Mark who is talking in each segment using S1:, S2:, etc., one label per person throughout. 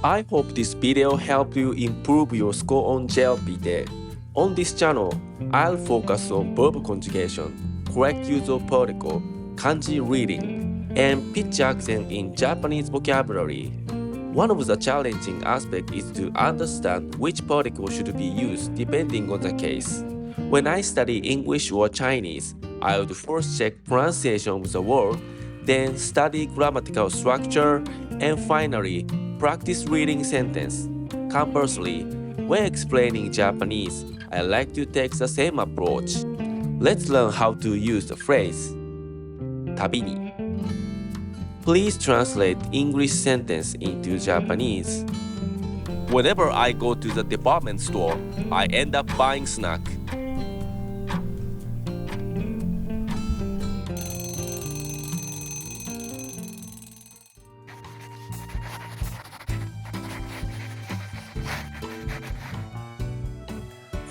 S1: I hope this video helped you improve your score on JLPT. On this channel, I'll focus on verb conjugation, correct use of particle, kanji reading, and pitch accent in Japanese vocabulary. One of the challenging aspects is to understand which particle should be used depending on the case. When I study English or Chinese, I would first check pronunciation of the word, then study grammatical structure, and finally, practice reading sentence. Conversely, when explaining Japanese, I like to take the same approach. Let's learn how to use the phrase 旅に. Please translate English sentence into Japanese. Whenever I go to the department store, I end up buying snack.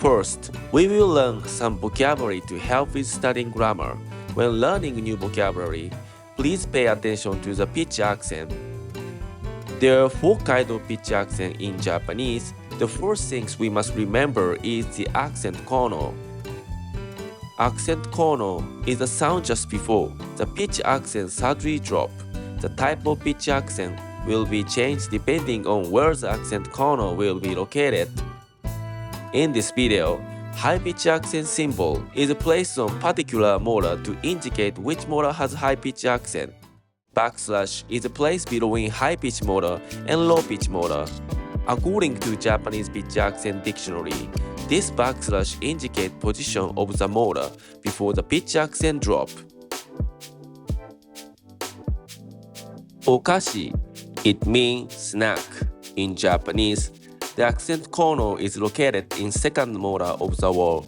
S1: First, we will learn some vocabulary to help with studying grammar. When learning new vocabulary, please pay attention to the pitch accent. There are 4 kinds of pitch accent in Japanese. The first things we must remember is the accent kono. Accent kono is the sound just before the pitch accent suddenly drop. The type of pitch accent will be changed depending on where the accent kono will be located. In this video, high-pitch accent symbol is placed on particular molar to indicate which molar has high-pitch accent. Backslash is placed between high-pitch molar and low-pitch molar. According to Japanese pitch accent dictionary, this backslash indicates position of the molar before the pitch accent drop. Okashi, it means snack in Japanese. The accent kono is located in second molar of the word.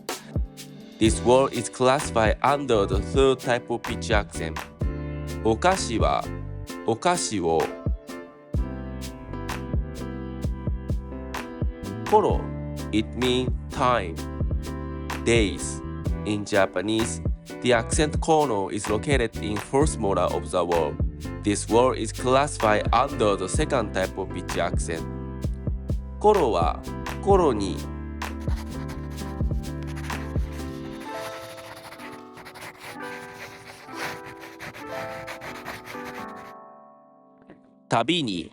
S1: This word is classified under the third type of pitch accent. お菓子はお菓子を Koro, it means time, days. In Japanese, the accent kono is located in first molar of the word. This word is classified under the second type of pitch accent. 頃は頃に 旅に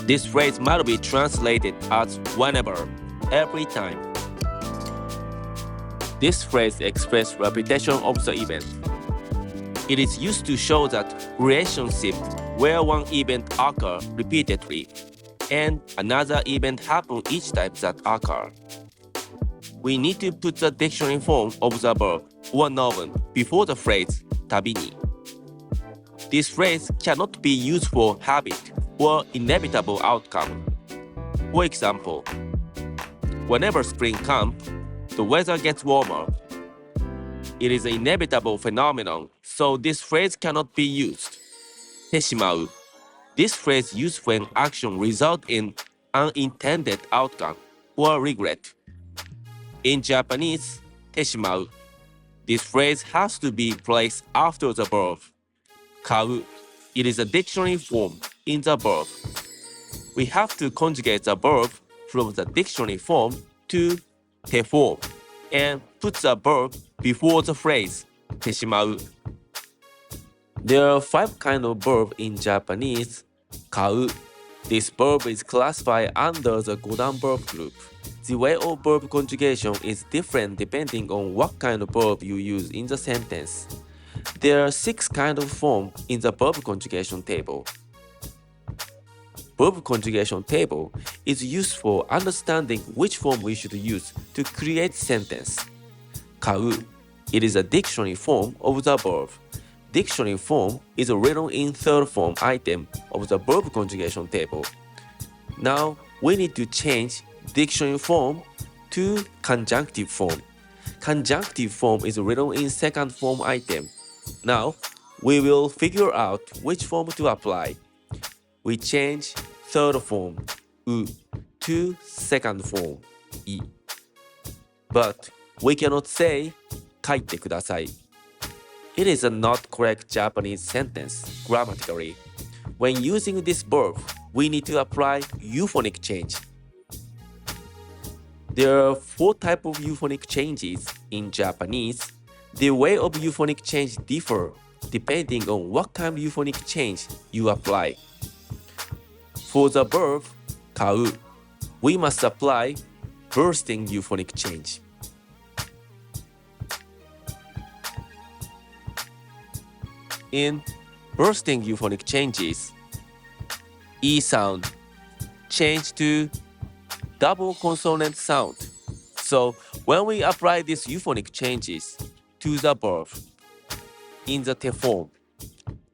S1: This phrase might be translated as whenever, every time. This phrase expresses repetition of the event. It is used to show that relationship where one event occurs repeatedly and another event happens each time that occur. We need to put the dictionary form of the verb or noun before the phrase 旅に. This phrase cannot be used for habit or inevitable outcome. For example, whenever spring comes, the weather gets warmer. It is an inevitable phenomenon, so this phrase cannot be used. てしまう. This phrase used when action results in unintended outcome or regret. In Japanese, てしまう. This phrase has to be placed after the verb. 買う. It is a dictionary form in the verb. We have to conjugate the verb from the dictionary form to て form and put the verb before the phrase てしまう. There are 5 kinds of verb in Japanese. 買う. This verb is classified under the Godan verb group. The way of verb conjugation is different depending on what kind of verb you use in the sentence. There are 6 kinds of forms in the verb conjugation table. Verb conjugation table is used for understanding which form we should use to create sentence. 買う. It is a dictionary form of the verb. Dictionary form is written in third form item of the verb conjugation table. Now we need to change dictionary form to conjunctive form. Conjunctive form is written in second form item. Now we will figure out which form to apply. We change third form う to second form い. But we cannot say 書いてください. It is a not correct Japanese sentence grammatically. When using this verb, we need to apply euphonic change. There are 4 types of euphonic changes in Japanese. The way of euphonic change differ depending on what kind of euphonic change you apply. For the verb 買う, we must apply bursting euphonic change. In bursting euphonic changes, E sound change to double consonant sound. So when we apply these euphonic changes to the verb in the te form,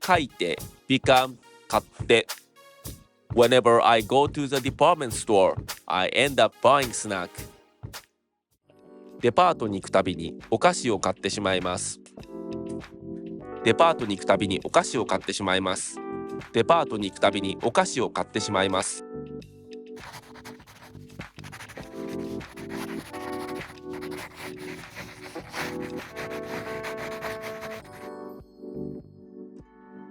S1: 書いて become 買って. Whenever I go to the department store, I end up buying snack. デパートに行くたびにお菓子を買ってしまいます。デパートに行くたびにお菓子を買ってしまいます。デパートに行くたびにお菓子を買ってしまいます。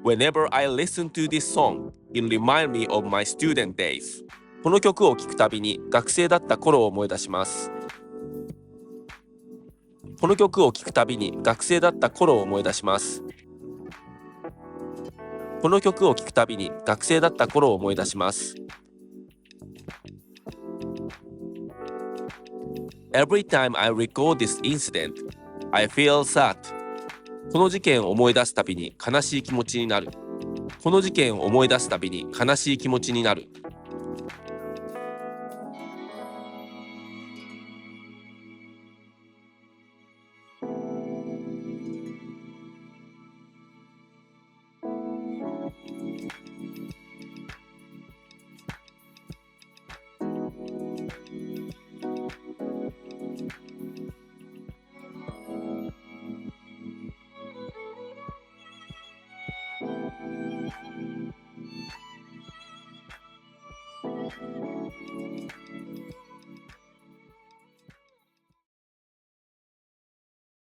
S1: Whenever I listen to this song, it reminds me of my student days. この曲を聴くたびに学生だった頃を思い出します。この曲を聴くたびに学生だった頃を思い出します。この曲を聴くたびに学生だった頃を思い出します。Every time I recall this incident, I feel sad. この事件を思い出すたびに悲しい気持ちになる。この事件を思い出すたびに悲しい気持ちになる。